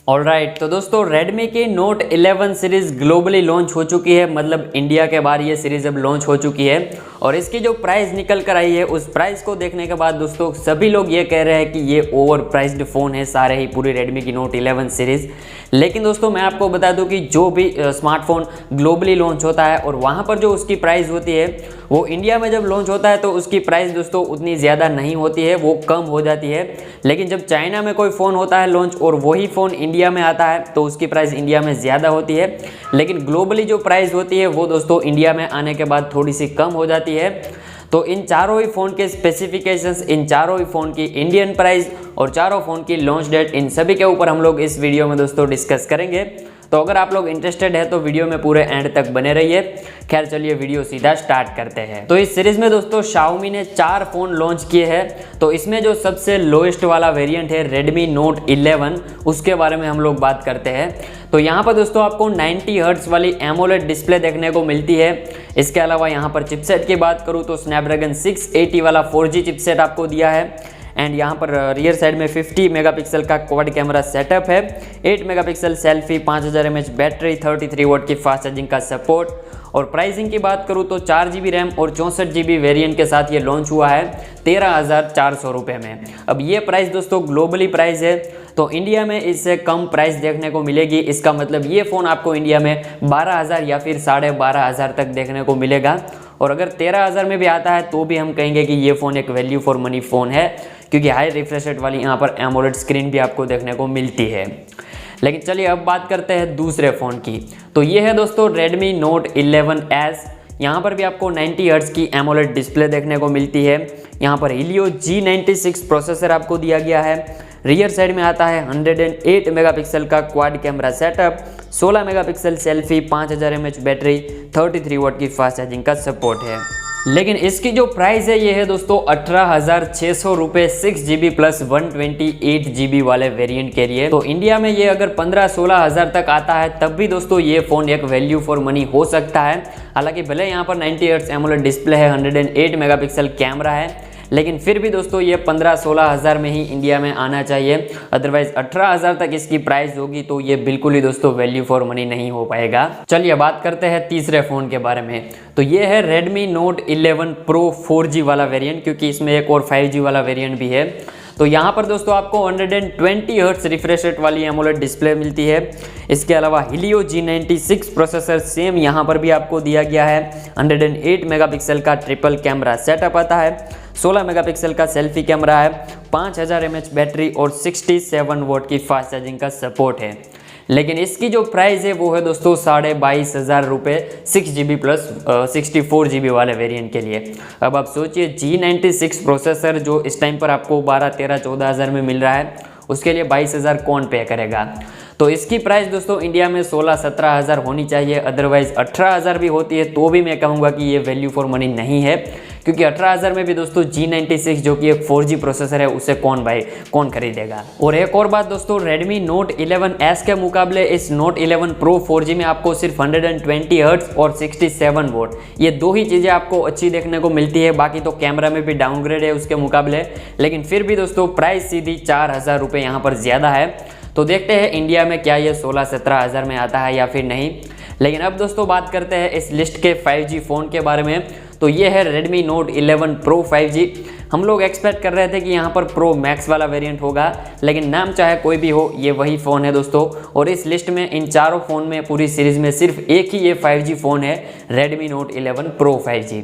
Alright, तो दोस्तों Redmi की Note 11 सीरीज़ ग्लोबली लॉन्च हो चुकी है, मतलब इंडिया के बाहर ये सीरीज़ अब लॉन्च हो चुकी है। और इसकी जो प्राइस निकल कर आई है, उस प्राइस को देखने के बाद दोस्तों सभी लोग ये कह रहे हैं कि ये ओवर प्राइस्ड फ़ोन है सारे ही, पूरी Redmi की Note 11 सीरीज़। लेकिन दोस्तों मैं आपको बता दूं कि जो भी स्मार्टफोन ग्लोबली लॉन्च होता है और वहाँ पर जो उसकी प्राइस होती है, वो इंडिया में जब लॉन्च होता है तो उसकी प्राइस दोस्तों उतनी ज़्यादा नहीं होती है, वो कम हो जाती है। लेकिन जब चाइना में कोई फ़ोन होता है लॉन्च और वही फ़ोन इंडिया में आता है तो उसकी प्राइस इंडिया में ज़्यादा होती है। लेकिन ग्लोबली जो प्राइस होती है वो दोस्तों इंडिया में आने के बाद थोड़ी सी कम हो जाती है। तो इन चारों ही फ़ोन के स्पेसिफिकेशंस, इन चारों ही फ़ोन की इंडियन प्राइस और चारों फ़ोन की लॉन्च डेट, इन सभी के ऊपर हम लोग इस वीडियो में दोस्तों डिस्कस करेंगे। तो अगर आप लोग इंटरेस्टेड है तो वीडियो में पूरे एंड तक बने रहिए। खैर चलिए वीडियो सीधा स्टार्ट करते हैं। तो इस सीरीज़ में दोस्तों Xiaomi ने 4 फ़ोन लॉन्च किए हैं। तो इसमें जो सबसे लोएस्ट वाला वेरिएंट है Redmi Note 11, उसके बारे में हम लोग बात करते हैं। तो यहाँ पर दोस्तों आपको 90 हर्ट्ज़ वाली एमोलेड डिस्प्ले देखने को मिलती है। इसके अलावा यहाँ पर चिपसेट की बात करूँ तो स्नैपड्रैगन 680 वाला 4G चिपसेट आपको दिया है। एंड यहाँ पर रियर साइड में 50 मेगापिक्सल का क्वाड कैमरा सेटअप है, 8 megapixel selfie, 5000 mAh battery, 33 vote की फास्ट चार्जिंग का सपोर्ट। और प्राइसिंग की बात करूँ तो 4GB रैम और 64GB वेरिएंट के साथ ये लॉन्च हुआ है 13,400 रुपये में। अब ये प्राइस दोस्तों ग्लोबली प्राइस है, तो इंडिया में इससे कम प्राइस देखने को मिलेगी। इसका मतलब ये फ़ोन आपको इंडिया में 12,000 या फिर 12,500 तक देखने को मिलेगा। और अगर 13,000 में भी आता है तो भी हम कहेंगे कि ये फ़ोन एक वैल्यू फॉर मनी फ़ोन है, क्योंकि हाई रिफ्रेश रेट वाली यहाँ पर एमोलेड स्क्रीन भी आपको देखने को मिलती है। लेकिन चलिए अब बात करते हैं दूसरे फ़ोन की। तो ये है दोस्तों Redmi Note 11S। यहाँ पर भी आपको 90 हर्ट्ज़ की एमोलेड डिस्प्ले देखने को मिलती है। यहाँ पर Helio G96 प्रोसेसर आपको दिया गया है। रियर साइड में आता है 108 मेगापिक्सल का quad camera setup, 16 megapixel selfie, 5000 mAh battery, 33 vote की फास्ट चार्जिंग का सपोर्ट है। लेकिन इसकी जो प्राइस है ये है दोस्तों 18,600 रुपये 6GB प्लस 128GB वाले वेरिएंट के लिए। तो इंडिया में ये अगर 15-16 हज़ार तक आता है तब भी दोस्तों ये फ़ोन एक वैल्यू फॉर मनी हो सकता है। हालांकि भले यहाँ पर 90 हर्ट्ज़ एमोलेड डिस्प्ले है, 108 मेगापिक्सल कैमरा है, लेकिन फिर भी दोस्तों ये 15-16 हज़ार में ही इंडिया में आना चाहिए। अदरवाइज 18,000 तक इसकी प्राइस होगी तो ये बिल्कुल ही दोस्तों वैल्यू फॉर मनी नहीं हो पाएगा। चलिए बात करते हैं तीसरे फ़ोन के बारे में। तो ये है Redmi Note 11 Pro 4G वाला वेरिएंट, क्योंकि इसमें एक और 5G वाला वेरिएंट भी है। तो यहाँ पर दोस्तों आपको 120 हर्ट्ज़ रिफ्रेश रेट वाली एमोलेड डिस्प्ले मिलती है। इसके अलावा Helio G96 प्रोसेसर सेम यहाँ पर भी आपको दिया गया है। 108 मेगापिक्सल का ट्रिपल कैमरा सेटअप आता है, 16 मेगापिक्सल का सेल्फी कैमरा है, 5000 mAh बैटरी और 67 वोट की फास्ट चार्जिंग का सपोर्ट है। लेकिन इसकी जो प्राइस है वो है दोस्तों 22,500 रुपये 6GB प्लस 64GB वाले वेरिएंट के लिए। अब आप सोचिए G96 प्रोसेसर जो इस टाइम पर आपको 12, 13, 14 हज़ार में मिल रहा है, उसके लिए 22,000 कौन पे करेगा। तो इसकी प्राइस दोस्तों इंडिया में 16-17 हज़ार होनी चाहिए। अदरवाइज़ 18,000 भी होती है तो भी मैं कहूँगा कि ये वैल्यू फॉर मनी नहीं है, क्योंकि 18,000 में भी दोस्तों G96 जो कि एक 4G प्रोसेसर है उसे कौन खरीदेगा। और एक और बात दोस्तों, Redmi Note 11S के मुकाबले इस Note 11 Pro 4G में आपको सिर्फ 120 हर्ट्ज़ और 67 वोट, ये दो ही चीज़ें आपको अच्छी देखने को मिलती है। बाकी तो कैमरा में भी डाउनग्रेड है उसके मुकाबले, लेकिन फिर भी दोस्तों प्राइस सीधी 4,000 रुपये यहाँ पर ज़्यादा है। तो देखते हैं इंडिया में क्या ये 16-17 हज़ार में आता है या फिर नहीं। लेकिन अब दोस्तों बात करते हैं इस लिस्ट के 5G फ़ोन के बारे में। तो ये है Redmi Note 11 Pro 5G। हम लोग एक्सपेक्ट कर रहे थे कि यहाँ पर Pro Max वाला वेरिएंट होगा, लेकिन नाम चाहे कोई भी हो ये वही फ़ोन है दोस्तों। और इस लिस्ट में इन चारों फ़ोन में पूरी सीरीज़ में सिर्फ एक ही ये 5G फ़ोन है, Redmi Note 11 Pro 5G।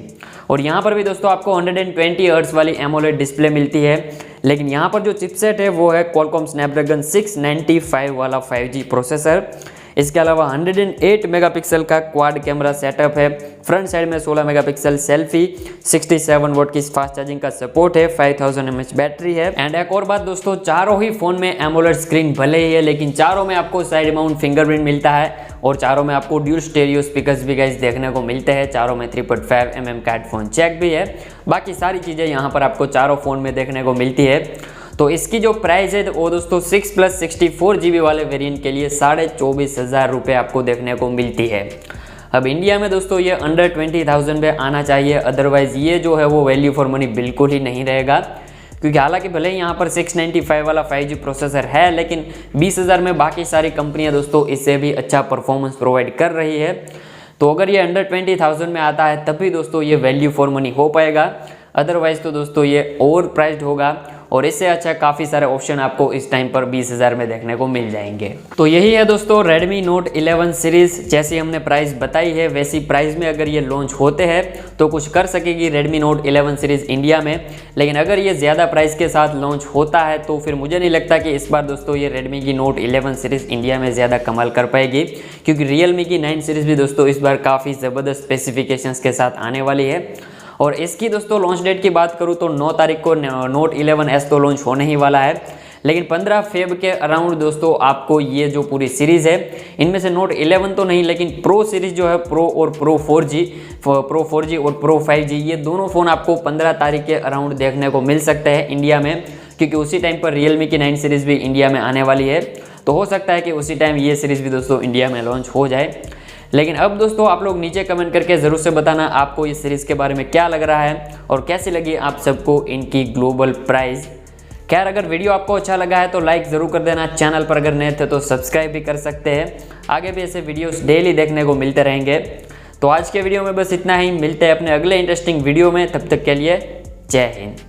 और यहाँ पर भी दोस्तों आपको 120 हर्ट्ज़ वाली एमोलेड डिस्प्ले मिलती है। लेकिन यहाँ पर जो चिपसेट है वो है Qualcomm Snapdragon 695 वाला 5G प्रोसेसर। इसके अलावा 108 मेगापिक्सल का क्वाड कैमरा सेटअप है, फ्रंट साइड में 16 मेगापिक्सल सेल्फी, 67 वोट की फास्ट चार्जिंग का सपोर्ट है, 5000 mAh बैटरी है। एंड एक और बात दोस्तों, चारों ही फ़ोन में एमोलेड स्क्रीन भले ही है, लेकिन चारों में आपको साइड माउंट फिंगरप्रिंट मिलता है और चारों में आपको ड्यूल स्टेरियो स्पीकर्स भी गाइस देखने को मिलते हैं। चारों में 3.5 mm का हेडफोन जैक भी है। बाकी सारी चीज़ें यहाँ पर आपको चारों फ़ोन में देखने को मिलती है। तो इसकी जो प्राइस है वो दोस्तों 6 प्लस 64GB वाले वेरिएंट के लिए 24,500 रुपये आपको देखने को मिलती है। अब इंडिया में दोस्तों ये अंडर 20,000 पे आना चाहिए, अदरवाइज़ ये जो है वो वैल्यू फॉर मनी बिल्कुल ही नहीं रहेगा। क्योंकि हालांकि भले ही यहाँ पर 695 वाला 5G प्रोसेसर है, लेकिन 20,000 में बाकी सारी कंपनियां दोस्तों इससे भी अच्छा परफॉर्मेंस प्रोवाइड कर रही है। तो अगर ये अंडर 20,000 में आता है तभी दोस्तों ये वैल्यू फॉर मनी हो पाएगा, अदरवाइज तो दोस्तों ये ओवर प्राइस्ड होगा और इससे अच्छा काफ़ी सारे ऑप्शन आपको इस टाइम पर 20,000 में देखने को मिल जाएंगे। तो यही है दोस्तों Redmi Note 11 सीरीज़। जैसी हमने प्राइस बताई है वैसी प्राइस में अगर ये लॉन्च होते हैं तो कुछ कर सकेगी Redmi Note 11 सीरीज़ इंडिया में, लेकिन अगर ये ज़्यादा प्राइस के साथ लॉन्च होता है तो फिर मुझे नहीं लगता कि इस बार दोस्तों ये Redmi की Note 11 सीरीज़ इंडिया में ज़्यादा कमाल कर पाएगी, क्योंकि Realme की 9 सीरीज़ भी दोस्तों इस बार काफ़ी ज़बरदस्त स्पेसिफिकेशंस के साथ आने वाली है। और इसकी दोस्तों लॉन्च डेट की बात करूँ तो 9 तारीख को Note 11S तो लॉन्च होने ही वाला है, लेकिन 15 फेब के अराउंड दोस्तों आपको ये जो पूरी सीरीज़ है इनमें से Note 11 तो नहीं, लेकिन प्रो सीरीज़ जो है प्रो और प्रो 4G और प्रो 5G ये दोनों फ़ोन आपको 15 तारीख के अराउंड देखने को मिल सकते हैं इंडिया में, क्योंकि उसी टाइम पर Realme की 9 सीरीज़ भी इंडिया में आने वाली है। तो हो सकता है कि उसी टाइम ये सीरीज़ भी दोस्तों इंडिया में लॉन्च हो जाए। लेकिन अब दोस्तों आप लोग नीचे कमेंट करके ज़रूर से बताना आपको इस सीरीज़ के बारे में क्या लग रहा है और कैसी लगी आप सबको इनकी ग्लोबल प्राइस। खैर अगर वीडियो आपको अच्छा लगा है तो लाइक ज़रूर कर देना, चैनल पर अगर नए थे तो सब्सक्राइब भी कर सकते हैं। आगे भी ऐसे वीडियोस डेली देखने को मिलते रहेंगे। तो आज के वीडियो में बस इतना ही, मिलते हैं अपने अगले इंटरेस्टिंग वीडियो में, तब तक के लिए जय हिंद।